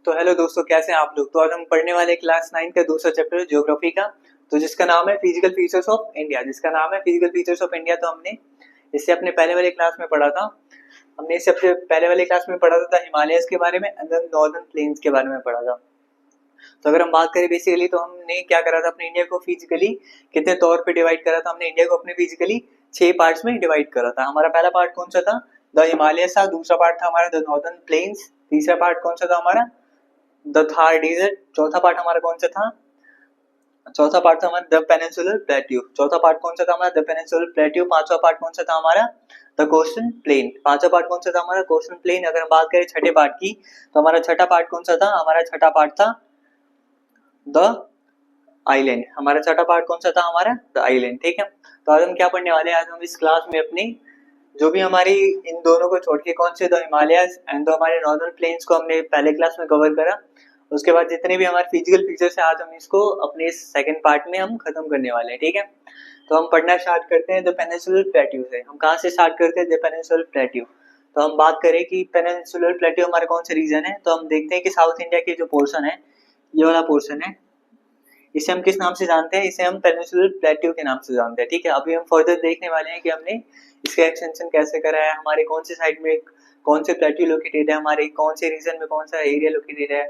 तो हेलो दोस्तों, कैसे हैं आप लोग। तो आज हम पढ़ने वाले क्लास 9 का दूसरा चैप्टर ज्योग्राफी का, तो जिसका नाम है फिजिकल फीचर्स ऑफ इंडिया। तो हमने इससे अपने पहले वाले क्लास में पढ़ा था। हमने इससे अपने पहले वाले क्लास में पढ़ा था हिमालयस के बारे में एंड नॉर्दर्न प्लेन्स के बारे में पढ़ा था। तो अगर हम बात करें बेसिकली, तो हमने क्या करा था, अपने इंडिया को फिजिकली कितने तौर पे डिवाइड करा था। हमने इंडिया को अपने फिजिकली 6 पार्ट्स में डिवाइड करा था। हमारा पहला पार्ट कौन सा था, द हिमालयस था। दूसरा पार्ट था हमारा द नॉर्दर्न प्लेन्स। तीसरा पार्ट कौन सा था हमारा, द थार डेजर्ट। चौथा पार्ट हमारा कौन सा था, चौथा पार्ट था हमारा द पेनिनसुलर प्लेट्यू। चौथा पार्ट कौन सा था हमारा, द पेनिनसुलर प्लेट्यू। पांचवा पार्ट कौन सा था हमारा, द कोस्टल प्लेन। पांचवा पार्ट कौन सा था हमारा, कोस्टल प्लेन। अगर हम बात करें छठे पार्ट की, तो हमारा छठा पार्ट कौन सा था, हमारा छठा पार्ट था द आइलैंड। हमारा छठा पार्ट कौन सा था हमारा, द आइलैंड। ठीक है, तो आज हम क्या पढ़ने वाले हैं, आज हम इस क्लास में अपनी जो भी हमारी इन दोनों को छोड़ के कौन से, द हिमालयस एंड द हमारे नॉर्दर्न प्लेन्स को हमने पहले क्लास में कवर करा। उसके बाद जितने भी हमारे फिजिकल फीचर्स है, आज हम इसको अपने सेकंड पार्ट में हम खत्म करने वाले हैं। ठीक है, तो हम पढ़ना स्टार्ट करते हैं द पेनिनसुलर प्लेट्यू से। हम कहाँ से स्टार्ट करते हैं, द पेनिनसुलर प्लेट्यू। तो हम बात करें कि पेनिनसुलर प्लेट्यू हमारा कौन सा रीजन है, तो हम देखते हैं कि साउथ इंडिया के जो पोर्शन है, ये वाला पोर्शन है, इसे हम किस नाम से जानते हैं, इसे हम पेनिनसुलर प्लेट्यू के नाम से जानते हैं। ठीक है, अभी हम फर्दर देखने वाले हैं कि हमने इसका एक्सटेंशन कैसे करा है, हमारे कौन से साइड में कौन से प्लेट्यू लोकेटेड है, हमारे कौन से रीजन में कौन सा एरिया लोकेटेड है,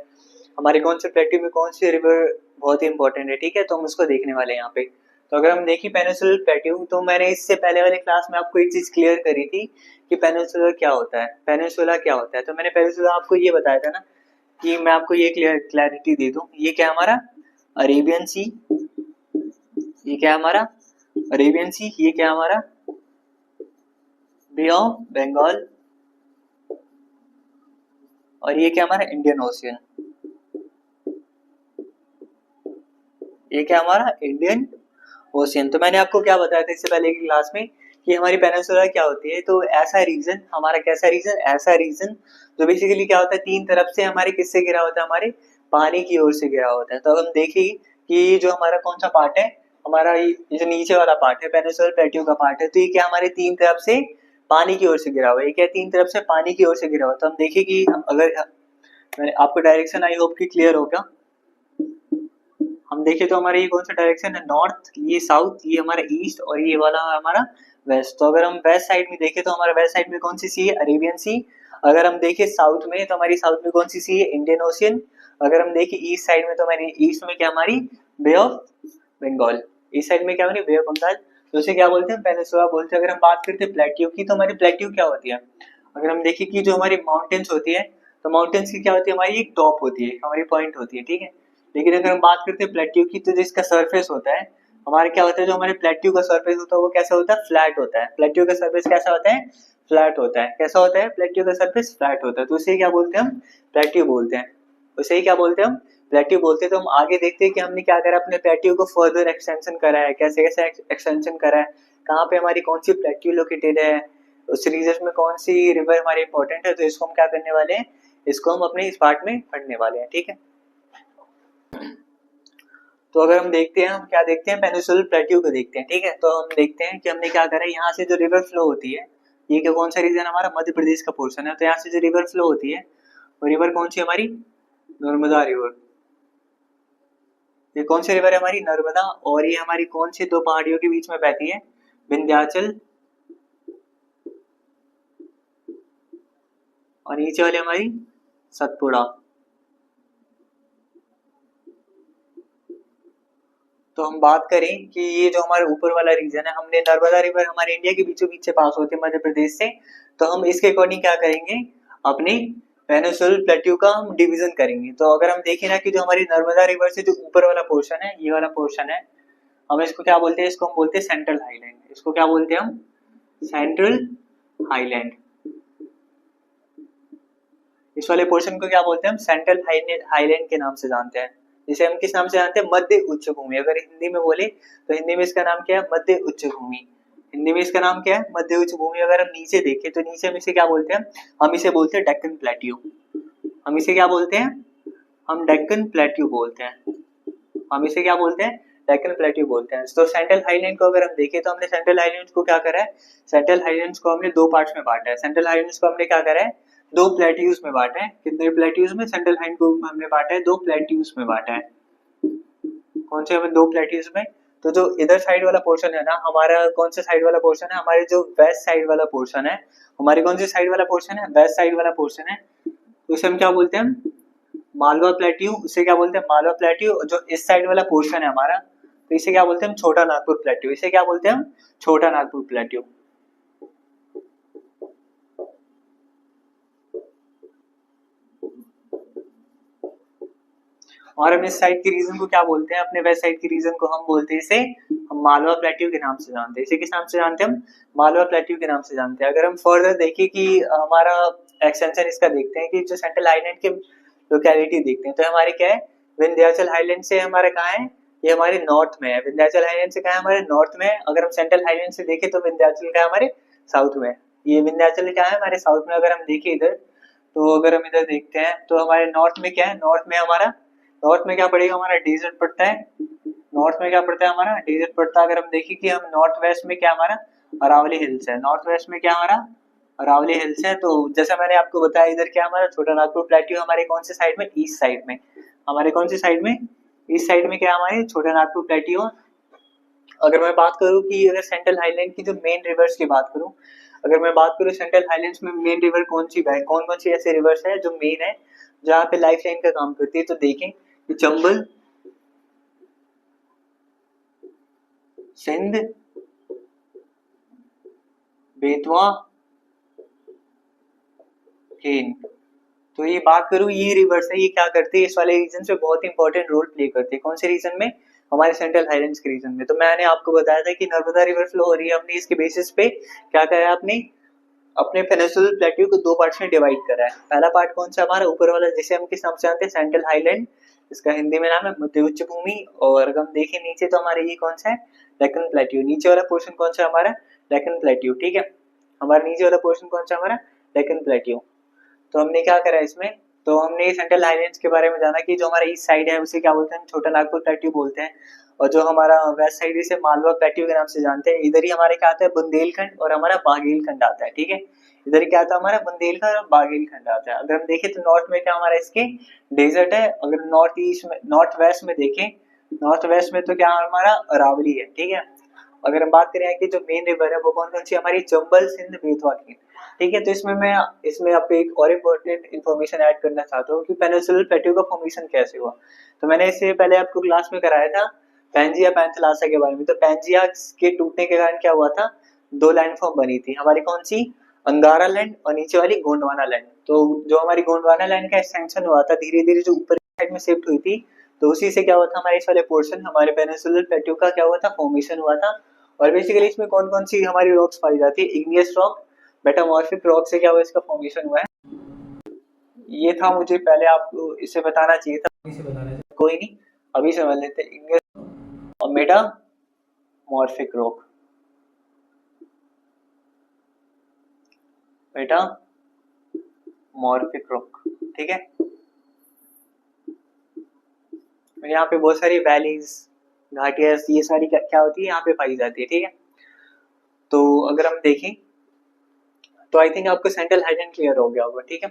हमारे कौन से प्लेट्यू में कौन सी रिवर बहुत ही इंपॉर्टेंट है। ठीक है, तो हम उसको देखने वाले हैं यहाँ पे। तो अगर हम देखें पेनिनसुलर प्लेट्यू, तो मैंने इससे पहले वाले क्लास में आपको एक चीज क्लियर करी थी कि पेनिनसुलर क्या होता है, पेनिनसुला क्या होता है। तो मैंने पेनिनसुला आपको ये बताया था ना, कि मैं आपको ये क्लैरिटी दे दूं, ये क्या हमारा अरेबियन सी, ये क्या हमारा अरेबियन सी, ये क्या हमारा बे ऑफ बंगाल, और ये क्या हमारा इंडियन ओशियन। ये क्या हमारा इंडियन ओशियन। तो मैंने आपको क्या बताया था इससे पहले की क्लास में कि हमारी पेनिनसुला क्या होती है। तो ऐसा रीजन हमारा, कैसा रीजन, ऐसा रीजन जो बेसिकली क्या होता है, तीन तरफ से हमारे किससे घिरा होता है, हमारे पानी की ओर से घिरा होता है। तो अब हम देखें कि जो हमारा कौन सा पार्ट है, हमारा ये जो नीचे वाला पार्ट है, पेनिनसुलर प्लेट्यू का पार्ट है, तो ये क्या हमारे तीन तरफ से पानी की ओर से घिरा हुआ है। ये क्या तीन तरफ से पानी की ओर से घिरा हुआ है। तो हम देखें कि अगर मैंने आपको डायरेक्शन आई होप कि क्लियर होगा। हम देखें तो हमारा ये कौन सा डायरेक्शन है, नॉर्थ, ये साउथ, ये हमारा ईस्ट, और ये वाला हमारा वेस्ट। तो अगर हम वेस्ट साइड में देखें तो हमारा वेस्ट साइड में कौन सी सी है, अरेबियन सी। अगर हम देखें साउथ में, तो हमारी साउथ में कौन सी सी है, इंडियन ओशियन। अगर हम देखें ईस्ट साइड में, तो हमारी ईस्ट में क्या हमारी बे ऑफ बंगाल। ईस्ट साइड में क्या हमारी बे ऑफ बंगाल, तो उसे क्या बोलते हैं, पेनिनसुला बोलते हैं। अगर हम बात करते हैं प्लेट्यू की, तो हमारी प्लेट्यू क्या होती है, अगर हम देखें कि जो हमारी माउंटेन्स होती है, तो माउंटेन्स की क्या होती है, हमारी एक टॉप होती है, हमारी पॉइंट होती है। ठीक है, लेकिन अगर हम बात करते हैं प्लेट्यू की, तो जिसका सरफेस होता है हमारे, क्या होता है, जो हमारे प्लेट्यू का सरफेस होता है वो कैसा होता है, फ्लैट होता है। प्लेट्यू का सरफेस कैसा होता है, फ्लैट होता है। कैसा होता है, प्लेट्यू का सरफेस फ्लैट होता है। तो उसे क्या बोलते हैं हम, प्लेट्यू बोलते हैं। उसे क्या बोलते हैं हम, प्लेट्यू बोलते हैं। तो हम आगे देखते हैं कि हमने क्या करा, अपने प्लेट्यू को फर्दर एक्सटेंशन करा है, कैसे कैसे एक्सटेंशन करा है, कहाँ पे हमारी कौन सी प्लेट्यू लोकेटेड है, उस रीजन में कौन सी रिवर हमारी इंपॉर्टेंट है। तो इसको हम क्या करने वाले हैं, इसको हम अपने इस पार्ट में पढ़ने वाले हैं। ठीक है, तो अगर हम देखते हैं, हम क्या देखते हैं, पेनिनसुलर प्लेट्यू को देखते हैं। ठीक है, तो हम देखते हैं कि हमने क्या करा है, यहाँ से जो रिवर फ्लो होती है, ये क्या कौन सा रीजन हमारा, मध्य प्रदेश का पोर्शन है। तो यहाँ से जो रिवर फ्लो होती है, वो रिवर कौन सी हमारी, नर्मदा रिवर। ये कौन सी रिवर है हमारी, नर्मदा। और ये हमारी कौन सी दो पहाड़ियों के बीच में बहती है, विंध्याचल, और नीचे वाली हमारी सतपुड़ा। तो हम बात करें कि ये जो हमारे ऊपर वाला रीजन है, हमने नर्मदा रिवर हमारे इंडिया के बीचों बीच से पास होती है, मध्य प्रदेश से। तो हम इसके अकॉर्डिंग क्या करेंगे, अपने पेनिनसुलर प्लेट्यू का हम डिवीजन करेंगे। तो अगर हम देखें ना कि जो हमारी नर्मदा रिवर से जो ऊपर वाला पोर्शन है, ये वाला पोर्शन है, हम इसको क्या बोलते हैं, इसको हम बोलते हैं सेंट्रल हाईलैंड। इसको क्या बोलते हैं हम, सेंट्रल हाईलैंड। इस वाले पोर्शन को क्या बोलते हैं हम, सेंट्रल हाईलैंड के नाम से जानते हैं। जिसे हम किस नाम से जानते हैं, मध्य उच्च भूमि। अगर हिंदी में बोले तो हिंदी में इसका नाम क्या है, मध्य उच्च भूमि। हिंदी में इसका नाम क्या है, मध्य उच्च भूमि। अगर हम नीचे देखें तो नीचे हम इसे क्या बोलते हैं, हम इसे बोलते हैं डेक्कन प्लेट्यू। हम इसे क्या बोलते हैं, हम डेक्कन प्लेट्यू बोलते हैं। हम इसे क्या बोलते हैं, डेक्कन प्लेट्यू बोलते हैं। तो सेंट्रल हाईलैंड को अगर हम देखें, तो हमने सेंट्रल हाईलैंड को क्या करा है, सेंट्रल हाईलैंड को हमने दो पार्ट्स में बांटा है। सेंट्रल हाईलैंड को हमने क्या करा है, दो प्लेट्यूज में बांटा है। कितने प्लेट्यूज में? सेंट्रल हाइलैंड को हमने बांटा है दो प्लेट्यूज में बांटा है। कौन से? हमें दो प्लेट्यूज में। तो जो इधर साइड वाला पोर्शन है ना हमारा, कौन से साइड वाला पोर्शन है? हमारे जो वेस्ट साइड वाला पोर्शन है, हमारे कौन सी साइड वाला पोर्शन है? वेस्ट साइड वाला पोर्शन है। तो इसे हम क्या बोलते हैं? मालवा प्लेट्यू। उसे क्या बोलते हैं? मालवा प्लेट्यू। जो इस साइड वाला पोर्शन है हमारा, तो इसे क्या बोलते हैं? हम छोटा नागपुर प्लेट्यू। इसे क्या बोलते हैं? हम छोटा नागपुर प्लेट्यू। और हम इस साइड के रीजन को क्या बोलते हैं? अपने वेस्ट साइड के रीजन को हम बोलते हैं इसे, हम मालवा प्लेट्यू के नाम से जानते हैं। इसे किस नाम से जानते हैं? हम मालवा प्लेट्यू के नाम से जानते हैं। अगर हम फर्दर देखें कि हमारा एक्सटेंशन इसका देखते हैं कि जो सेंट्रल हाईलैंड के लोकेलिटी देखते हैं, तो हमारे क्या है? विंध्याचल हाईलैंड से हमारे कहाँ है? ये हमारे नॉर्थ में है। विंध्याचल हाईलैंड से कहाँ है? हमारे नॉर्थ में है। अगर हम सेंट्रल हाईलैंड से देखें तो विंध्याचल का हमारे साउथ में है। ये विंध्याचल क्या है? हमारे साउथ में। अगर हम देखें इधर, तो अगर हम इधर देखते हैं तो हमारे नॉर्थ में क्या है? नॉर्थ में हमारा, नॉर्थ में क्या पड़ेगा? हमारा डेजर्ट पड़ता है। नॉर्थ में क्या पड़ता है? हमारा डेजर्ट पड़ता है। अगर हम देखें कि हम नॉर्थ वेस्ट में क्या हमारा अरावली हिल्स है। नॉर्थ वेस्ट में क्या हमारा अरावली हिल्स है। तो जैसा मैंने आपको बताया, इधर क्या हमारा छोटा नागपुर प्लेट्यू हमारे कौन से साइड में? ईस्ट साइड में। हमारे कौन सी साइड में? ईस्ट साइड में क्या हमारे छोटा नागपुर प्लेट्यू। अगर मैं बात करूं कि अगर सेंट्रल हाईलैंड की जो मेन रिवर्स की बात करूं, अगर मैं बात करूं सेंट्रल हाईलैंड्स में मेन रिवर कौन सी है, कौन कौन सी ऐसे रिवर्स है जो मेन है जहाँ पे लाइफ लाइन का काम करती है, तो देखें कि चंबल, सिंध, बेतवा, केन। तो ये बात करूं, ये रिवर्स है, ये क्या करते हैं? इस वाले रीजन से बहुत इंपॉर्टेंट रोल प्ले करते हैं। कौन से रीजन में? हमारे सेंट्रल हाईलैंड्स के रीजन में। तो मैंने आपको बताया था कि नर्मदा रिवर फ्लो हो रही है, हमने इसके बेसिस पे क्या करा है? आपने अपने पेनिनसुलर प्लेट्यू को दो पार्ट्स में डिवाइड करा है। पहला पार्ट कौन सा? हमारा ऊपर वाला, जिसे हम किस नाम से जानते हैं? Central highland. इसका हिंदी में नाम है मध्य उच्च भूमि। और अगर हम देखें नीचे, तो हमारे ये कौन सा है? डेक्कन प्लेट्यू। नीचे वाला पोर्शन कौन सा? हमारा डेक्कन प्लेट्यू। ठीक है, हमारा नीचे वाला पोर्शन कौन सा? हमारा डेक्कन प्लेट्यू। तो हमने क्या करा इसमें? तो हमने सेंट्रल हाईलैंड्स के बारे में जाना कि जो हमारा ईस्ट साइड है उसे क्या बोलते हैं? छोटा नागपुर प्लेट्यू बोलते हैं। और जो हमारा वेस्ट साइड इसे मालवा प्लेट्यू के नाम से जानते हैं। इधर ही हमारे क्या आता है? बुंदेलखंड और हमारा बाघेलखंड आता है। ठीक है, इधर क्या आता है? हमारा बुंदेलखंड और बाघेलखंड आता है। अगर हम देखें तो नॉर्थ में क्या हमारा इसके डेजर्ट है। अगर नॉर्थ ईस्ट में, नॉर्थ वेस्ट में देखें, नॉर्थ वेस्ट में तो क्या हमारा अरावली है। ठीक है, अगर हम बात करें कि जो मेन रिवर है वो कौन कौन सी? हमारी चंबल, सिंध, बेतवा, केन। ठीक है, तो इसमें आपको एक और इम्पोर्टेंट इन्फॉर्मेशन ऐड करना चाहता हूँ कि पेनिनसुलर प्लेट्यू का फॉर्मेशन कैसे हुआ। तो मैंने इससे पहले आपको क्लास में कराया था पैंजिया पैंथलासा के बारे में। तो पैंजिया के टूटने के कारण क्या हुआ था? दो लैंड फॉर्म बनी थी हमारी, कौन सी? अंगारा लैंड और नीचे वाली गोंडवाना लैंड। तो जो हमारी गोंडवाना लैंड का एक्सटेंशन हुआ था धीरे धीरे, जो ऊपर साइड में शिफ्ट हुई थी, तो उसी से क्या हुआ था? हमारे इस वाले पोर्शन, हमारे पेनिनसुलर प्लेट्यू का क्या हुआ था? फॉर्मेशन हुआ था। और बेसिकली इसमें कौन कौन सी हमारी रॉक्स पाई जाती है? इग्नियस रॉक, मेटामॉर्फिक रॉक से क्या हुआ? इसका फॉर्मेशन हुआ है। ये था, मुझे पहले आपको इसे बताना चाहिए था, इसे बताना चाहिए, कोई नहीं, अभी समझ लेते हैं। इग्नियस और मेटामॉर्फिक रॉक, मेटामॉर्फिक रॉक। ठीक है, यहाँ पे बहुत सारी वैलीज, घाटियां, ये सारी क्या होती है? यहाँ पे पाई जाती है। ठीक है, तो अगर हम देखें तो आई थिंक आपको सेंट्रल हाईलैंड क्लियर हो गया होगा। ठीक है,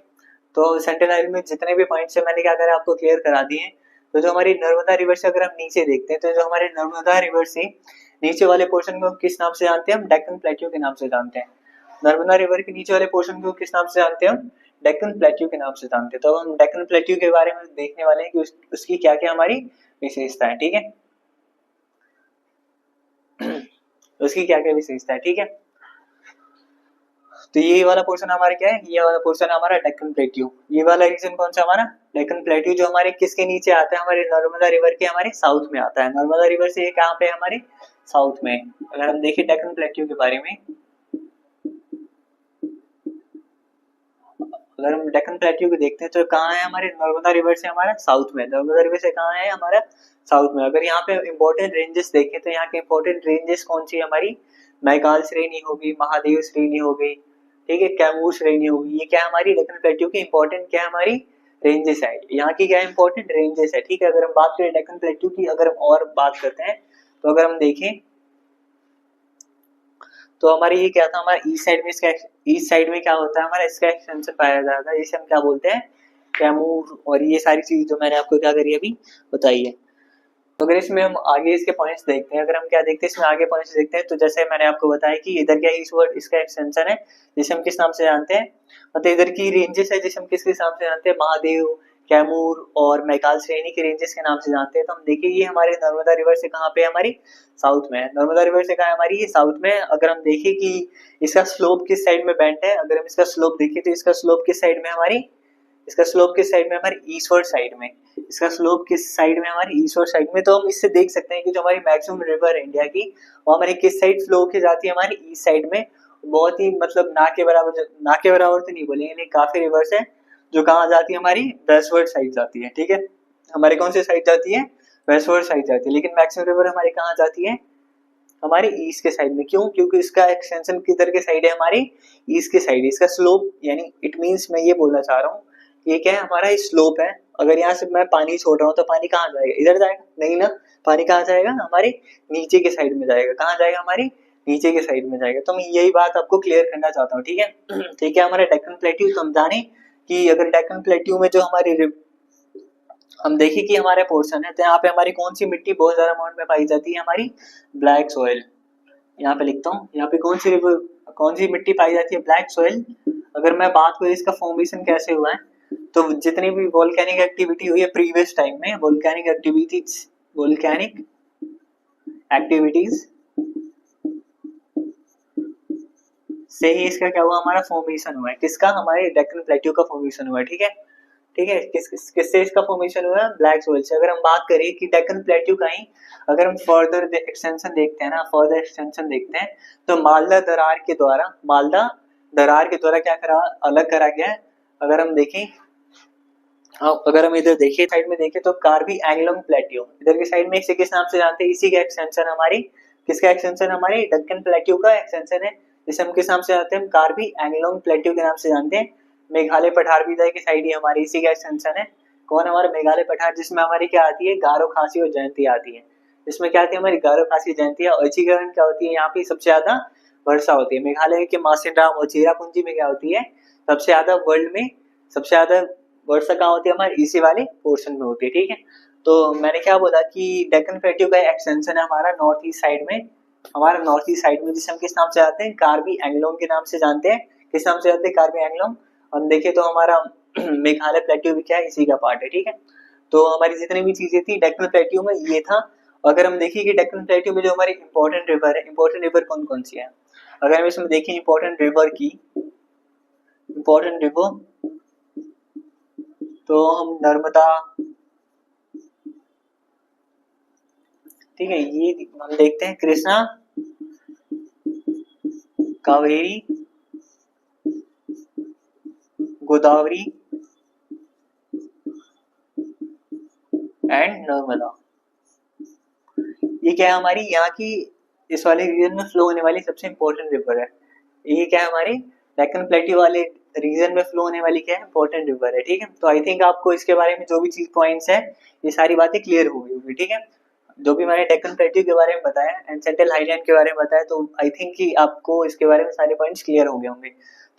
तो सेंट्रल हाईलैंड में जितने भी पॉइंट्स है मैंने क्या करा? आपको क्लियर करा दिए। तो जो हमारी नर्मदा रिवर से अगर हम नीचे देखते हैं, तो जो हमारे नर्मदा रिवर से नीचे वाले पोर्शन को किस नाम से जानते हैं? हम डेक्कन प्लेट्यू के नाम से जानते हैं। नर्मदा रिवर के नीचे वाले पोर्शन को किस नाम से जानते हैं? हम डेक्कन प्लेट्यू के नाम से जानते हैं। तो हम डेक्कन प्लेट्यू के बारे में देखने वाले हैं कि उसकी क्या क्या हमारी विशेषता है। ठीक है, उसकी क्या क्या विशेषता है। ठीक है, तो ये वाला पोर्शन हमारा क्या है? ये वाला पोर्शन हमारा डेक्कन प्लेट्यू। ये वाला रीजन कौन सा? हमारा डेक्कन प्लेट्यू, जो हमारे किसके नीचे आता है? हमारे नर्मदा रिवर के हमारे साउथ में आता है। नर्मदा रिवर से ये कहाँ पे है? हमारे साउथ में। अगर हम देखें डेक्कन प्लेट्यू के बारे में, अगर हम डेक्कन प्लेट्यू को देखते हैं तो कहाँ है? हमारे नर्मदा रिवर से हमारा साउथ में। नर्मदा रिवर से कहाँ है? हमारा साउथ में। अगर यहाँ पे इंपॉर्टेंट रेंजेस देखें तो यहाँ के इंपॉर्टेंट रेंजेस कौन सी है? हमारी मैकाल श्रेणी होगी, महादेव श्रेणी हो गई, ठीक है, कैमूर श्रेणी होगी। ये क्या हमारी डेक्कन प्लेट्यू की इंपॉर्टेंट क्या हमारी रेंजेस है, यहाँ की क्या इंपॉर्टेंट रेंजेस है। ठीक है, अगर हम बात करें डेक्कन प्लेट्यू की, अगर हम और बात करते हैं, तो अगर हम देखें तो हमारी ये क्या था, हमारा ईस्ट साइड में इसका ईस्ट साइड में क्या होता है, हमारा इसका एक्सटेंशन पाया जाता है जिसे हम क्या बोलते हैं, कैमूर, और ये सारी चीज जो मैंने आपको क्या करी अभी बताई है। तो अगर इसमें हम आगे इसके पॉइंट्स देखते हैं, अगर हम क्या देखते हैं इसमें आगे पॉइंट्स देखते हैं, तो जैसे मैंने आपको बताया कि इधर क्या ईस्ट वर्ड इसका एक्सटेंशन है जिसे हम किस नाम से जानते हैं, मतलब इधर की रेंजेस है जिसे हम किस नाम से जानते हैं, महादेव, कैमूर और मैकाल श्रेणी के रेंजेस के नाम से जानते हैं। तो हम देखिए ये हमारे नर्मदा रिवर से कहाँ पे हमारी साउथ में है, नर्मदा रिवर से कहाँ है हमारी, ये साउथ में। अगर हम देखें कि इसका स्लोप किस साइड में बेंट है, अगर हम इसका स्लोप देखें तो इसका स्लोप किस साइड में हमारी, इसका स्लोप किस साइड में हमारी ईस्टवर्ड साइड में, इसका स्लोप किस साइड में हमारी ईस्टवर्ड साइड में। तो हम इससे देख सकते हैं कि जो हमारी मैक्सिमम रिवर है इंडिया की वो हमारी किस साइड फ्लो की जाती है, हमारी ईस्ट साइड में। बहुत ही मतलब ना के बराबर तो नहीं बोलेंगे, लेकिन काफी रिवर्स है जो कहाँ जाती है, हमारी वेस्टवर्ड साइड जाती है, ठीक है। हमारे कौन सी साइड जाती है, वेस्टवर्ड साइड जाती है, लेकिन मैक्सिमम रिवर हमारी कहाँ जाती है, हमारे ईस्ट के साइड में। क्यों, क्योंकि इसका एक्सटेंशन किधर के साइड है, हमारी ईस्ट के साइड। इसका स्लोप यानी इट मींस मैं ये बोलना चाह रहा हूँ ये क्या है, हमारा स्लोप है। अगर यहाँ से मैं पानी छोड़ रहा हूँ तो पानी कहाँ जाएगा, इधर जाएगा नहीं ना, पानी कहाँ जाएगा, हमारे नीचे के साइड में जाएगा। कहाँ जाएगा, हमारी नीचे के साइड में जाएगा। तो मैं यही बात आपको क्लियर करना चाहता हूँ, ठीक है। ठीक है, हमारे डेक्कन प्लेट्यू, तो हम जाने कि अगर डेक्कन प्लेट्यू में जो हमारी हम देखें कि हमारे पोर्शन है, तो यहाँ पे हमारी कौन सी मिट्टी बहुत ज्यादा अमाउंट में पाई जाती है, हमारी ब्लैक सॉइल। यहाँ पे लिखता हूँ, यहाँ पे कौन सी मिट्टी पाई जाती है, ब्लैक सॉइल। अगर मैं बात करूँ इसका फॉर्मेशन कैसे हुआ है, तो जितनी भी वोल्केनिक एक्टिविटी हुई है प्रीवियस टाइम में, वोल्केनिक एक्टिविटीज से ही इसका क्या हुआ, हमारा फॉर्मेशन हुआ है। किसका, हमारे डेक्कन प्लेट्यू का फॉर्मेशन हुआ है, ठीक है। ठीक है, किससे इसका फॉर्मेशन हुआ है, ब्लैक सोइल से। अगर हम बात करें कि डेक्कन प्लेट्यू का ही अगर हम फर्दर एक्सटेंशन देखते हैं ना, फर्दर एक्सटेंशन देखते हैं, तो मालदा दरार के द्वारा क्या करा, अलग करा गया है। अगर हम देखें, अगर हम इधर देखिए साइड में देखें तो कार्बी एंगलोंग प्लेट्यू इधर की साइड में इसे किस नाम से जानते हैं, इसी का एक्सटेंशन हमारी, किसका एक्सटेंशन, हमारी डेक्कन प्लेट्यू का एक्सटेंशन है, जिसे हम किस नाम से जानते हैं, कार्बी एंगलोंग प्लेट्यू के नाम से जानते हैं। मेघालय पठार भी की साइड ही हमारी इसी का एक्सटेंशन है। कौन, हमारा मेघालय पठार, जिसमें हमारी क्या आती है, गारो, खासी और जयंती आती है। इसमें क्या आती है, हमारी गारो, खासी, जयंती। और अचीकरण क्या होती है, यहाँ पे सबसे ज्यादा वर्षा होती है। मेघालय के मासिनराम और चेरापूंजी में क्या होती है, सबसे ज्यादा वर्ल्ड में सबसे ज्यादा वर्षा कहाँ होती है, हमारे इसी वाले पोर्शन में होती है, ठीक है। तो मैंने क्या बोला कि डेक्कन प्लेट्यू का एक्सटेंशन है हमारा नॉर्थ ईस्ट साइड में, जिसे हम किस नाम से जानते हैं, कार्बी एंगलोंग के नाम से जानते हैं। किस नाम से जानते हैं, कार्बी एंगलोंग। हम देखें तो हमारा मेघालय प्लेट्यू भी क्या है, इसी का पार्ट है, ठीक है। तो हमारी जितनी भी चीजें थी डेक्कन प्लेट्यू में ये था। अगर हम देखिए कि डेक्कन प्लेट्यू में जो हमारी इंपॉर्टेंट रिवर है, इंपॉर्टेंट रिवर कौन कौन सी है, अगर हम इसमें देखें इंपॉर्टेंट रिवर, तो हम नर्मदा, ठीक है, ये हम देखते हैं, कृष्णा, कावेरी, गोदावरी एंड नर्मदा। ये क्या है, हमारी यहाँ की इस वाले रीजन में फ्लो होने वाली सबसे इंपॉर्टेंट रिवर है। ये क्या है, हमारी डेक्कन प्लेट्यू वाले रीजन में फ्लो होने वाली क्या है, इंपॉर्टेंट रिवर है, ठीक है। तो आई थिंक आपको इसके बारे में जो भी चीज पॉइंट्स है ये सारी बातें क्लियर हो गई होगी, ठीक है। जो भी मैंने डेक्कन प्लेट्यू के बारे में बताया एंड सेंट्रल हाईलैंड के बारे में बताया, तो आई थिंक कि आपको इसके बारे में सारे पॉइंट्स क्लियर हो गए होंगे।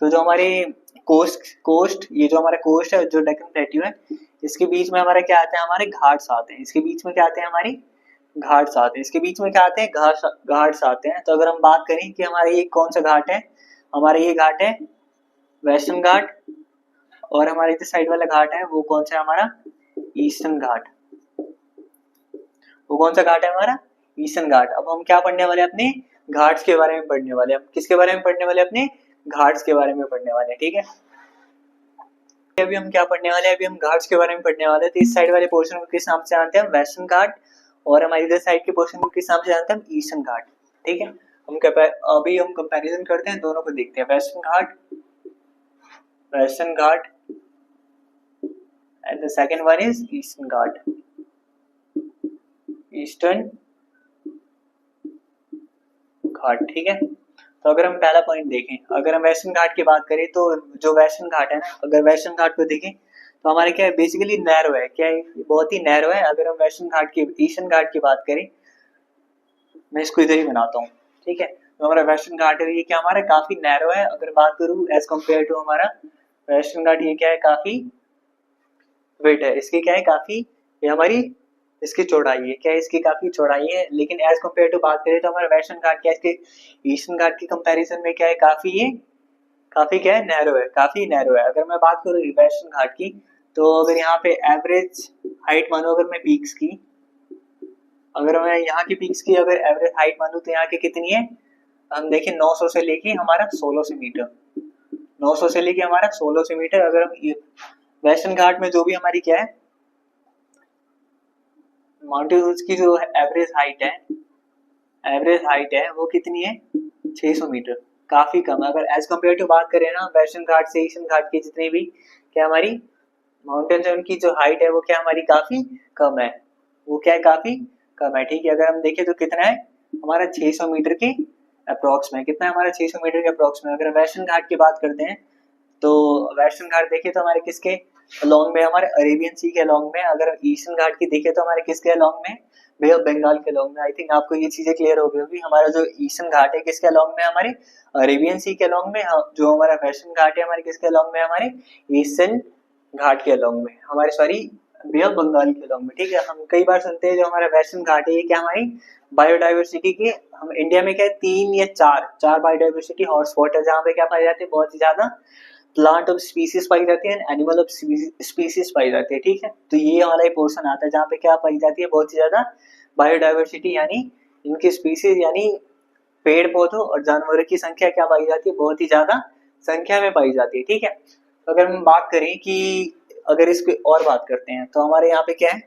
तो जो हमारे कोस्ट ये जो हमारा कोस्ट है, जो डेक्कन प्लेट्यू है, इसके बीच में हमारा क्या आता है, हमारे घाट्स आते हैं। इसके बीच में क्या आते हैं, हमारी घाट्स आते हैं। इसके बीच में क्या आते हैं, घाट्स आते हैं। तो अगर हम बात करें कि हमारा ये कौन सा घाट है, हमारा ये घाट है वेस्टर्न घाट, और हमारे इधर साइड वाला घाट है वो कौन सा है, हमारा ईस्टर्न घाट। वो कौन सा घाट है, हमारा ईस्टर्न घाट। अब हम क्या पढ़ने वाले हैं, अपने घाट्स के बारे में पढ़ने वाले हैं। हम किसके बारे में पढ़ने वाले हैं, अपने घाट्स के बारे में पढ़ने वाले हैं, ठीक है। अभी हम क्या पढ़ने वाले हैं, अभी हम घाट्स के बारे में पढ़ने वाले हैं। तो इस साइड वाले पोर्शन को किस नाम से जानते हैं, हम वेस्टर्न घाट, और हमारी इधर साइड के पोर्शन को किस नाम से जानते हैं, हम ईस्टर्न घाट, ठीक है। अभी हम कंपैरिजन करते हैं, दोनों को देखते हैं, Western Ghat and the second one is Eastern Ghat, Eastern Ghat, ठीक है। तो अगर हम पहला पॉइंट देखें, अगर हम वेस्टर्न घाट की बात करें, तो जो वेस्टर्न घाट है ना, अगर वेस्टर्न घाट को देखें तो हमारे क्या है, बेसिकली नैरो है, क्या है, बहुत ही नैरो है। अगर हम वेस्टर्न घाट की, ईस्टर्न घाट की बात करें, मैं इसको इधर ही बनाता हूँ, ठीक है। जो हमारा वेस्टर्न घाट है ये क्या हमारा काफी नैरो है। अगर बात करूँ एज कम्पेयर टू हमारा वेस्टर्न घाट, ये क्या है काफी वेट है इसकी, क्या है काफी, ये हमारी इसकी चौड़ाई है, क्या है इसकी काफी चौड़ाई है। लेकिन एज कम्पेयर टू बात करें तो हमारा वेस्टर्न घाट क्या है इसके ईस्टर्न घाट की कंपैरिजन में क्या है काफी, ये काफी क्या है नैरो है, काफी नैरो है। अगर मैं बात करूँ वेस्टर्न घाट की, तो अगर यहाँ पे एवरेज हाइट मानो अगर मैं पीक्स की, अगर मैं यहाँ की पीक्स की अगर एवरेज हाइट मानूं तो यहाँ की कितनी है, हम देखें 900 से लेके हमारा 1600 मीटर, 900 से लेके हमारा 1600 मीटर। अगर हम वेस्टर्न घाट में जो भी हमारी क्या है माउंटेन की जो एवरेज हाइट है वो कितनी है 600 मीटर, काफी कम है। अगर एज कम्पेयर टू बात करें ना वेस्टर्न घाट से ईस्टर्न घाट की जितनी भी क्या हमारी माउंटेन्स है उनकी जो हाइट है वो क्या हमारी काफी कम है, वो क्या है काफी कम है। ठीक है, अगर हम देखें तो कितना है हमारा 600 मीटर के अप्रोक्स में, कितना है हमारा 600 मीटर के अप्रोक्स में। अगर वेस्टर्न घाट की बात करते हैं तो वेस्टर्न घाट देखें तो हमारे किसके अलोंग में, हमारे अरेबियन सी के अलोंग में। अगर ईस्टर्न घाट की देखें तो हमारे किसके अलोंग में, बे ऑफ बंगाल के अलोंग में। आई थिंक आपको ये चीजें क्लियर हो गई होगी। हमारा जो ईस्टर्न घाट है किसके अलोंग में, हमारे अरेबियन सी के अलोंग में। जो हमारा वेस्टर्न घाट है हमारे किसके अलोंग में, हमारे ईस्टर्न घाट के अलोंग में, हमारे सॉरी बे ऑफ बंगाल के अलोंग में। ठीक है, हम कई बार सुनते हैं जो हमारा वेस्टर्न घाट है ये क्या हमारी बायोडाइवर्सिटी की, हम इंडिया में क्या है 3 या 4 बायोडाइवर्सिटी हॉटस्पॉट है जहाँ पे क्या पाई जाती है बहुत ही ज्यादा प्लांट ऑफ स्पीसीज पाई जाती है, एनिमल ऑफ स्पीसीज पाई जाती है। ठीक है, तो ये वाला ही पोर्शन आता है जहाँ पे क्या पाई जाती है बहुत ही ज्यादा बायोडाइवर्सिटी, यानी इनकी स्पीसीज यानी पेड़ पौधों और जानवरों की संख्या क्या पाई जाती है बहुत ही ज्यादा संख्या में पाई जाती है। ठीक है, तो अगर हम बात करें कि अगर इसकी और बात करते हैं तो हमारे यहाँ पे क्या है,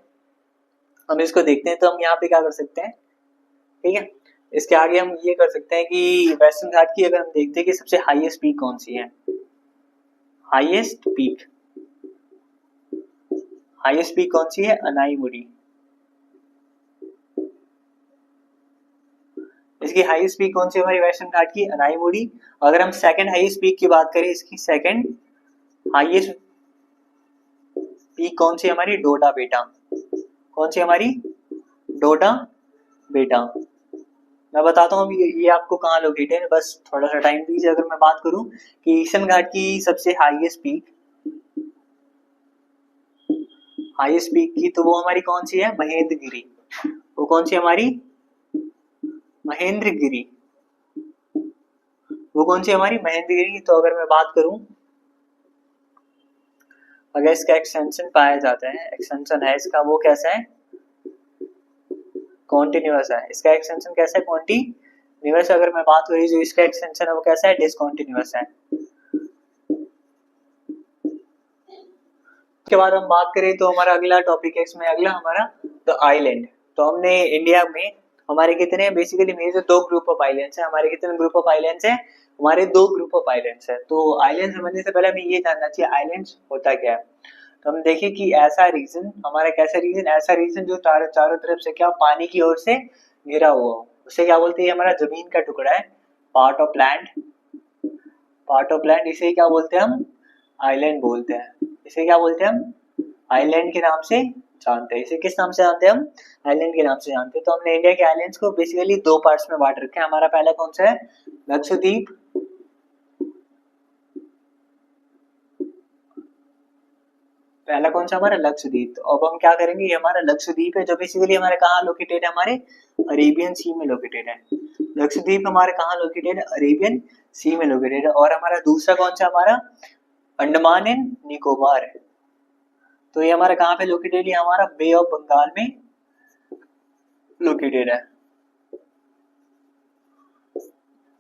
हम इसको देखते हैं तो हम यहाँ पे क्या कर सकते हैं। ठीक है, इसके आगे हम ये कर सकते हैं कि वेस्टर्न घाट की अगर हम देखते हैं कि सबसे हाईएस्ट पीक कौन सी है, हाईएस्ट पीक कौन सी है, अनाईमुड़ी। इसकी हाईएस्ट पीक कौन सी है हमारी वेस्टर्न घाट की, अनाईमुड़ी। अगर हम सेकंड हाईएस्ट पीक की बात करें, इसकी सेकंड हाईएस्ट पीक कौन सी हमारी, डोडा बेटा। कौन सी हमारी, डोडा बेटा। मैं बताता हूँ ये आपको कहाँ लोकेटेड है, बस थोड़ा सा टाइम दीजिए। अगर मैं बात करूँ कि ईस्टर्न घाट की सबसे हाईएस्ट पीक की तो वो हमारी कौन सी है, महेंद्रगिरी। वो कौन सी हमारी, महेंद्रगिरी। वो कौन सी हमारी, महेंद्रगिरी। तो अगर मैं बात करूं अगर इसका एक्सटेंशन पाया जाता है, एक्सटेंशन है इसका वो कैसा है, कॉन्टिन्यूअस है। इसका एक्सटेंशन कैसा है, कॉन्टिन्यूअस। अगर मैं बात करूँ जो इसका एक्सटेंशन है वो कैसा है, डिसकॉन्टिन्यूअस है। उसके बाद हम बात करें तो हमारा अगला टॉपिक है इसमें, अगला हमारा द आइलैंड। तो हमने इंडिया में हमारे कितने basically major 2 group of islands हैं। हमारे कितने ग्रुप ऑफ आइलैंड्स हैं, हमारे 2 ग्रुप ऑफ आइलैंड्स हैं। तो आइलैंड समझने से पहले हमें ये जानना चाहिए आइलैंड्स होता क्या है। तो हम देखें कि ऐसा रीजन हमारा कैसा रीजन, ऐसा रीजन जो चारों तरफ से क्या पानी की ओर से घिरा हुआ हो, उसे क्या बोलते हैं, हमारा जमीन का टुकड़ा है, पार्ट ऑफ लैंड। इसे क्या बोलते हैं हम, आइलैंड बोलते हैं। इसे क्या बोलते हैं हम, आइलैंड के नाम से जानते हैं। इसे किस नाम से जानते हैं हम, आइलैंड के नाम से जानते हैं। तो हमने इंडिया के आइलैंड्स को बेसिकली 2 पार्ट्स में बांट रखे हैं। हमारा पहला कौन सा है, लक्षद्वीप। पहला कौन सा हमारा, लक्षद्वीप। तो अब हम क्या करेंगे, ये हमारा लक्षद्वीप है जो बेसिकली हमारे कहाँ लोकेटेड है, हमारे अरेबियन सी में लोकेटेड है। लक्षद्वीप हमारे कहाँ लोकेटेड है, अरेबियन सी में लोकेटेड है। और हमारा दूसरा कौन सा, हमारा अंडमान एंड निकोबार है। तो ये हमारा कहाँ पे लोकेटेड है, हमारा बे ऑफ बंगाल में लोकेटेड है।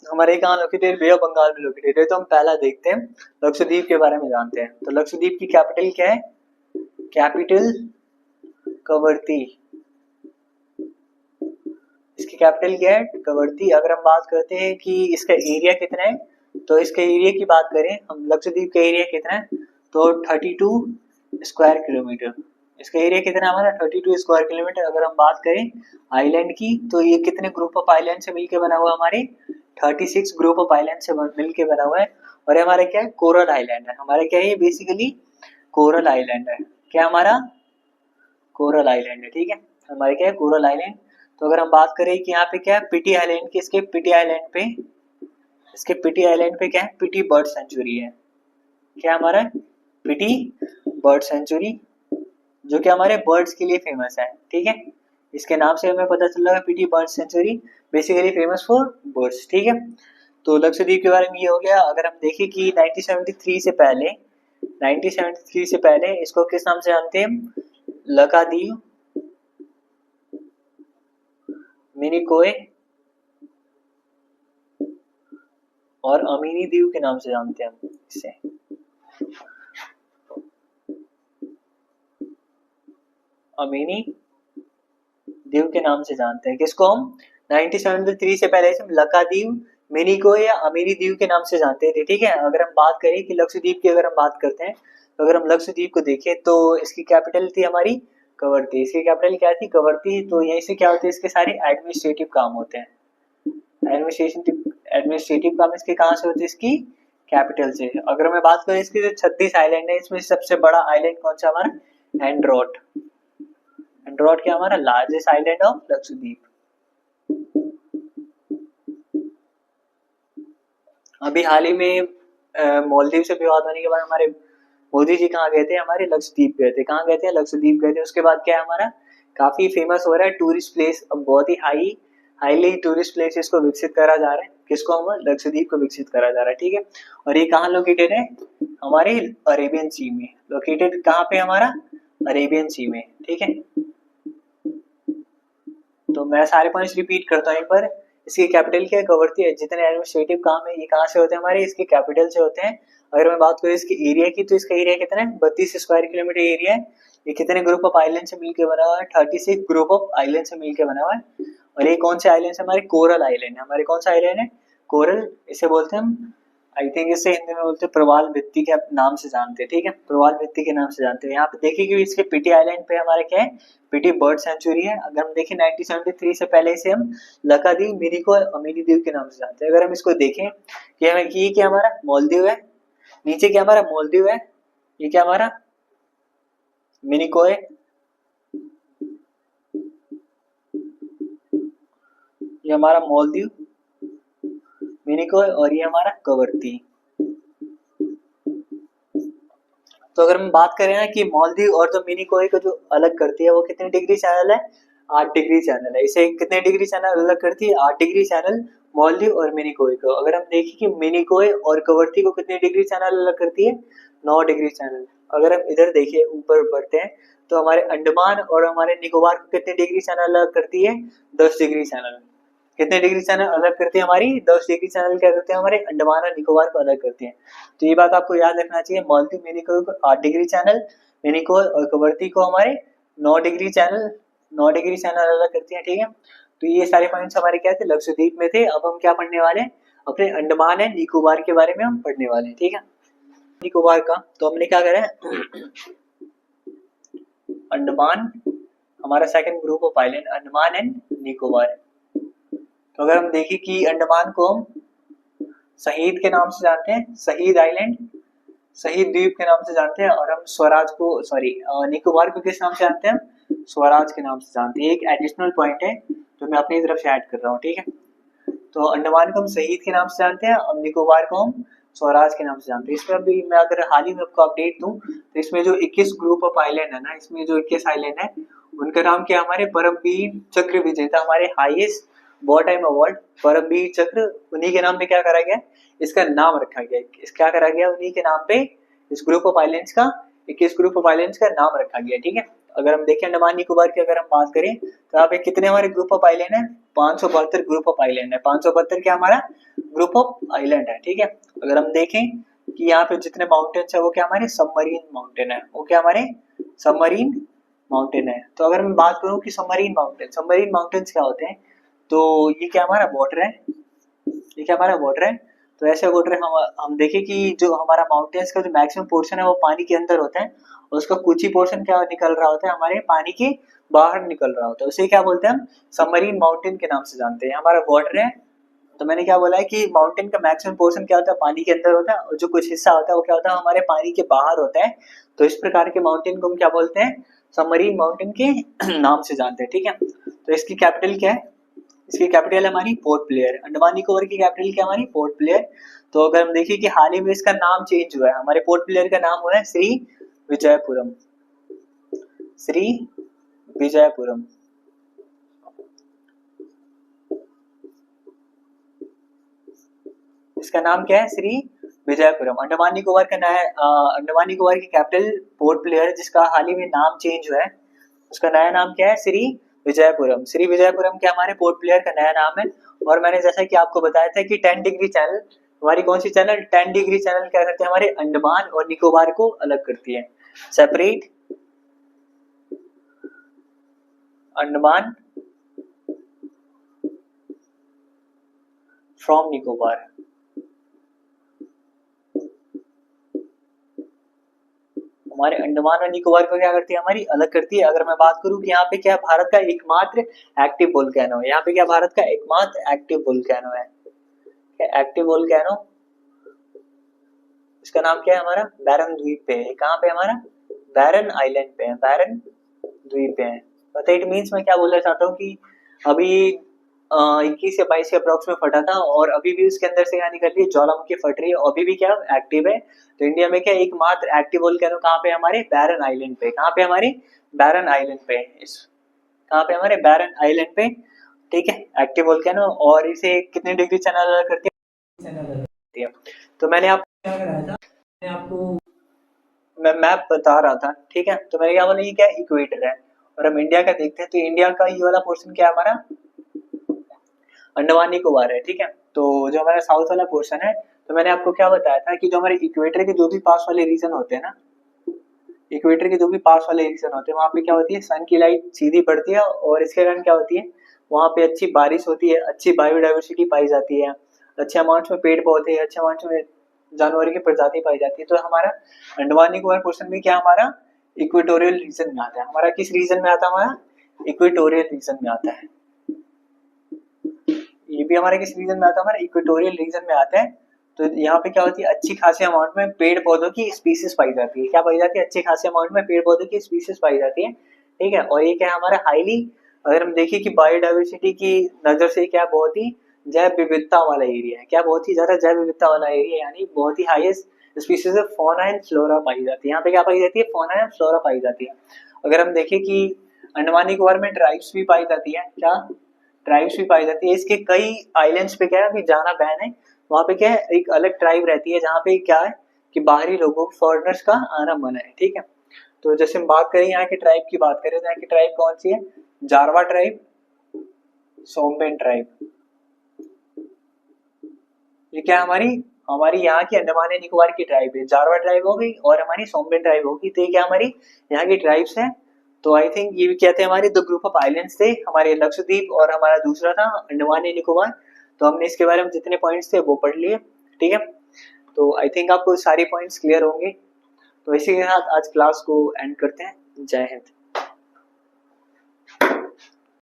हमारे कहाँ लोकेटेड, बे ऑफ बंगाल में लोकेटेड है। तो हम पहला देखते हैं लक्षद्वीप के बारे में जानते हैं। तो लक्षद्वीप की कैपिटल क्या है, कैपिटल कवरत्ती। इसकी कैपिटल क्या है, कवरत्ती। अगर हम बात करते हैं कि इसका एरिया कितना है, तो इसके एरिया की बात करें हम, लक्षद्वीप का एरिया कितना है, तो 32 स्क्वायर किलोमीटर। इसका एरिया कितना है हमारा, 32 स्क्वायर किलोमीटर। अगर हम बात करें आइलैंड की, तो ये कितने ग्रुप ऑफ आइलैंड से मिलकर बना हुआ है, हमारे 36 ग्रुप ऑफ आइलैंड से मिलकर बना हुआ है। और हमारा क्या है, कोरल आइलैंड है। हमारा क्या है, बेसिकली कोरल आइलैंड है। क्या हमारा, कोरल आइलैंड है। ठीक है, हमारे क्या है, कोरल आइलैंड। तो अगर हम बात करें कि यहाँ पे क्या है पीटी आइलैंड की, इसके पीटी आइलैंड पे क्या है पीटी बर्ड सेंचुरी है। क्या हमारा पीटी बर्ड सेंचुरी, जो कि हमारे बर्ड्स के लिए फेमस है। ठीक है, इसके नाम से हमें पता चल रहा है PT bird sanctuary basically famous for birds. ठीक है, तो लक्षद्वीप के बारे में ये हो गया। अगर हम देखें कि 1973 से पहले इसको किस नाम से जानते हैं, लक्षद्वीप, मिनिकॉय और अमीनी द्वीप के नाम से जानते हैं हम इसे। अमीनी द्वीप के नाम से जानते हैं किसको हम 1973 से पहले हम लक्षद्वीप, मिनिकॉय या अमीनी द्वीप के नाम से जानते थे। ठीक है, अगर हम बात करें कि लक्षद्वीप की अगर हम बात करते हैं तो अगर हम लक्षद्वीप को देखें तो इसकी कैपिटल थी हमारी कवरत्ती। इसकी कैपिटल क्या थी, कवरत्ती। तो यहीं से क्या होते हैं, इसके सारे एडमिनिस्ट्रेटिव काम होते हैं। एडमिनिस्ट्रेटिव काम इसके कहाँ से होते हैं, इसकी कैपिटल से। अगर मैं बात करूँ इसके जो 36 आइलैंड है, इसमें सबसे बड़ा आइलैंड कौन सा हमारा, एंड्रोट। एंड्रोट क्या हमारा लार्जेस्ट आइलैंड ऑफ लक्षद्वीप। अभी हाल ही में मालदीव से विवाद होने के बाद हमारे मोदी जी कहाँ गए थे, हमारे लक्षद्वीप गए थे। कहाँ गए थे, लक्षद्वीप गए थे। उसके बाद क्या है हमारा काफी फेमस हो रहा है टूरिस्ट प्लेस, अब बहुत ही हाईली टूरिस्ट प्लेसेस को विकसित करा जा रहा है। किसको, हम लक्षद्वीप को विकसित करा जा रहा है। ठीक है, और ये कहाँ लोकेटेड है, हमारे अरेबियन सी में लोकेटेड। कहाँ पे, हमारा अरेबियन सी में। ठीक है, तो मैं सारे पॉइंट्स रिपीट करता हूँ एक बार। इसकी कैपिटल क्या है, कवरत्ती है। जितने एडमिनिस्ट्रेटिव काम है ये कहाँ से होते हैं, हमारे इसके कैपिटल से होते हैं। अगर मैं बात करूँ इसके एरिया की, तो इसका एरिया कितना है, 32 स्क्वायर किलोमीटर एरिया है। ये कितने ग्रुप ऑफ आइलैंड से मिलकर बना हुआ है, 36 ग्रुप ऑफ आइलैंड से मिलकर बना हुआ है। और ये कौन से आइलैंड है, हमारे कोरल आइलैंड है। हमारे कौन सा आइलैंड है, कोरल। इसे बोलते हैं हम, आई थिंक इसे हिंदी में बोलते हैं प्रवाल भित्ति के नाम से जानते हैं। ठीक है, प्रवाल भित्ति के नाम से जानते हैं। यहाँ पे देखिए कि इसके पीटी आइलैंड पे हमारे क्या है, पीटी बर्ड सेंचुरी है। अगर हम देखें 1973 से पहले से हम लक्षद्वीप, मिनिकॉय और अमीनी द्वीप के नाम से जानते हैं। अगर हम इसको देखें कि हमें ये क्या हमारा मालदीव है, नीचे क्या हमारा मालदीव है, ये क्या हमारा मिनिकॉय, ये हमारा मालदीव, मिनिकॉय और ये हमारा कवरत्ती। तो अगर हम बात करें ना कि मालदीव और जो मिनिकॉय को जो अलग करती है वो कितने डिग्री चैनल है, 8 डिग्री चैनल है। इसे कितने डिग्री चैनल अलग करती है, 8 डिग्री चैनल मालदीव और मिनिकॉय को। अगर हम देखें कि मिनिकॉय और कवरत्ती को कितने डिग्री चैनल अलग करती है, 9 डिग्री चैनल। अगर हम इधर देखिए ऊपर बढ़ते हैं तो हमारे अंडमान और हमारे निकोबार को कितने डिग्री चैनल अलग करती है, 10 डिग्री चैनल। कितने डिग्री चैनल अलग करती है, हमारी 10 डिग्री चैनल क्या करते हैं, हमारे अंडमान और निकोबार को अलग करती है। तो ये बात आपको याद रखना चाहिए। मालदीव, मिनिकॉय को 8 डिग्री चैनल, मिनिकॉय और कवरत्ती को हमारे 9 डिग्री चैनल अलग करती है। ठीक है, तो ये सारे पॉइंट्स हमारे क्या थे, लक्षद्वीप में थे। अब हम क्या पढ़ने वाले हैं, अपने अंडमान एंड निकोबार के बारे में हम पढ़ने वाले हैं। ठीक है, निकोबार का तो हमने क्या करा है, अंडमान हमारा second group of island, Andaman and Nicobar. तो अगर हम देखें कि अंडमान को हम शहीद के नाम से जानते हैं, शहीद आइलैंड, शहीद द्वीप के नाम से जानते हैं। और हम स्वराज को, निकोबार को किस नाम से जानते हैं, स्वराज के नाम से जानते हैं। एक एडिशनल पॉइंट है जो मैं अपनी तरफ से ऐड कर रहा हूँ। ठीक है, तो अंडमान को हम शहीद के नाम से जानते हैं और निकोबार को हम स्वराज के नाम से जानते हैं। इसमें अभी मैं अगर हाल ही में आपको अपडेट दूं तो इसमें जो 21 ग्रुप ऑफ आइलैंड है ना, इसमें जो 21 आइलैंड है उनका नाम क्या, हमारे परमवीर चक्र विजेता, हमारे highest war time award Param Vir Chakra, उन्हीं के नाम पे क्या करा गया, इसका नाम रखा गया। क्या करा गया, उन्हीं के नाम पे इस ग्रुप ऑफ आइलैंड्स का, 21 ग्रुप ऑफ आइलैंड्स का नाम रखा गया। ठीक है, अगर हम देखें अंडमान निकोबार की अगर हम बात करें तो यहाँ पे कितने हमारे ग्रुप ऑफ आइलैंड है, 572 ग्रुप ऑफ आइलैंड है। 572 क्या हमारा ग्रुप ऑफ आइलैंड है। ठीक है, अगर हम देखें कि यहाँ पे जितने माउंटेन्स है वो क्या हमारे सबमरीन माउंटेन है, वो क्या हमारे सबमरीन माउंटेन है। तो अगर मैं बात करूँ कि सबमरीन माउंटेन्स क्या होते हैं, तो ये क्या हमारा वाटर है, ये क्या हमारा वाटर है। तो ऐसे वाटर हम देखें कि जो हमारा माउंटेन्स का जो मैक्सिमम पोर्शन है वो पानी के अंदर होता है और उसका कुछ ही पोर्शन क्या निकल रहा होता है, हमारे पानी के बाहर निकल रहा होता है। उसे क्या बोलते हैं हम, सबमरीन माउंटेन के नाम से जानते हैं। हमारा वाटर है, तो मैंने क्या बोला है कि माउंटेन का मैक्सिमम पोर्शन क्या होता है, पानी के अंदर होता है और जो कुछ हिस्सा होता है वो क्या होता है, हमारे पानी के बाहर होता है। तो इस प्रकार के माउंटेन को हम क्या बोलते हैं, सबमरीन माउंटेन के नाम से जानते हैं। ठीक है, तो इसकी कैपिटल क्या है? इसकी कैपिटल है हमारी पोर्ट ब्लेयर। अंडमान निकोबार की कैपिटल क्या है? हमारी पोर्ट ब्लेयर। तो अगर हम देखिए कि हाल ही में इसका नाम चेंज हुआ है, हमारे पोर्ट ब्लेयर का नाम हुआ है श्री विजयपुरम। श्री विजयपुरम। इसका नाम क्या है? श्री विजयपुरम। अंडमान निकोबार का नया अंडमान निकोबार की कैपिटल पोर्ट ब्लेयर, जिसका हाल ही में नाम चेंज हुआ है, उसका नया नाम क्या है? श्री विजयपुरम। श्री विजयपुरम क्या हमारे पोर्ट ब्लेयर का नया नाम है। और मैंने जैसा कि आपको बताया था कि 10 डिग्री चैनल, हमारी कौन सी चैनल? 10 डिग्री चैनल क्या करते हैं? हमारे अंडमान और निकोबार को अलग करती है। Separate Andaman from Nicobar. हमारे अंडमान और निकोबार को क्या करती है? हमारी अलग करती है। अगर मैं बात करूं कि यहाँ पे क्या भारत का एकमात्र एक्टिव वोल्केनो है, यहाँ पे क्या भारत का एकमात्र एक्टिव वोल्केनो है? एक्टिव वोल्केनो, इसका नाम क्या है? हमारा बैरन द्वीप पे है। कहाँ पे? हमारा बैरन आइलैंड पे है, बैरन द्वीप पे है। तो इट मीन्स मैं क्या बोलना चाहता हूँ कि अभी 21 या 22 के अप्रोक्स में फटा था और अभी भी उसके अंदर से क्या निकल रही है? ज्वालामुखी फट रही है, अभी भी क्या एक्टिव है। तो इंडिया में क्या एकमात्र एक्टिव वोल्केनो कहाँ पे? हमारे बैरन आइलैंड पे। कहाँ पे? हमारे बैरन आइलैंड पे। इस कहाँ पे? हमारे बैरन आइलैंड पे, ठीक है, एक्टिव वोल्केनो। और इसे कितने डिग्री चैनल अलग करती है? तो मैंने आपको क्या कराया था? मैंने आपको मैं मैप बता रहा था, ठीक है। तो मैंने क्या बोला? ये क्या इक्वेटर है। और हम इंडिया का देखते हैं तो इंडिया का ये वाला पोर्शन क्या है? हमारा अंडमान निकोबार है, ठीक है। तो जो हमारा साउथ वाला पोर्शन है, तो मैंने आपको क्या बताया था कि जो हमारे इक्वेटर के जो भी पास वाले रीजन होते हैं ना, इक्वेटर के जो भी पास वाले रीजन होते हैं, वहाँ पे क्या होती है? सन की लाइट सीधी पड़ती है और इसके कारण क्या होती है? वहाँ पे अच्छी बारिश होती है, अच्छी बायोडाइवर्सिटी पाई जाती है, अच्छे अमाउंट में पेड़ पौधे, अच्छे अमाउंट में जानवर की प्रजाति पाई जाती है। तो हमारा अंडमान निकोबार पोर्शन में क्या हमारा इक्वेटोरियल रीजन में आता है। हमारा किस रीजन में आता है? हमारा इक्वेटोरियल रीजन में आता है। ये भी हमारे किस रीजन में आता है? हमारे इक्वेटोरियल रीजन में आता है। तो यहाँ पे क्या होती है? अच्छी खासी अमाउंट में पेड़ पौधों की स्पीसीज पाई जाती है। क्या पाई जाती है? अच्छी खासी अमाउंट में पेड़ पौधों की स्पीसीज पाई जाती है, ठीक है। और ये क्या है? हमारा हाईली, अगर हम देखें कि बायोडाइवर्सिटी की नजर से क्या बहुत ही जैव विविधता वाला एरिया है। क्या बहुत ही ज्यादा जैव विविधता वाला एरिया, यानी बहुत ही highest species of fauna and flora पाई जाती है। यहाँ पे क्या पाई जाती है? फौना एंड फ्लोरा पाई जाती है। अगर हम देखें कि अंडमान निकोबार में ट्राइब्स भी पाई जाती है, क्या ट्राइब्स भी पाई जाती है। इसके कई आइलैंड्स पे क्या है? अभी जाना बैन है। वहाँ पे क्या है? एक अलग ट्राइब रहती है जहाँ पे क्या है कि बाहरी लोगों, फॉरेनर्स का आना मना है, ठीक है। तो जैसे हम बात करें यहाँ के ट्राइब की, बात करें तो यहाँ की ट्राइब कौन सी है? Jarawa tribe, Shompen tribe. ये क्या हमारी हमारी यहाँ की अंडमान एंड निकोबार की ट्राइब है। जारवा ट्राइब हो गई और हमारी सोमपेन ट्राइब होगी। तो ये क्या हमारी यहाँ की ट्राइब्स है। तो आई थिंक ये भी कहते हैं हमारे दो ग्रुप ऑफ आइलैंड्स थे, हमारे लक्षद्वीप और हमारा दूसरा था अंडमान एंड निकोबार। तो हमने इसके बारे में जितने पॉइंट्स थे वो पढ़ लिए, ठीक है। तो आई थिंक आपको सारे पॉइंट्स क्लियर होंगे। तो इसी के साथ आज क्लास को एंड करते हैं। जय हिंद।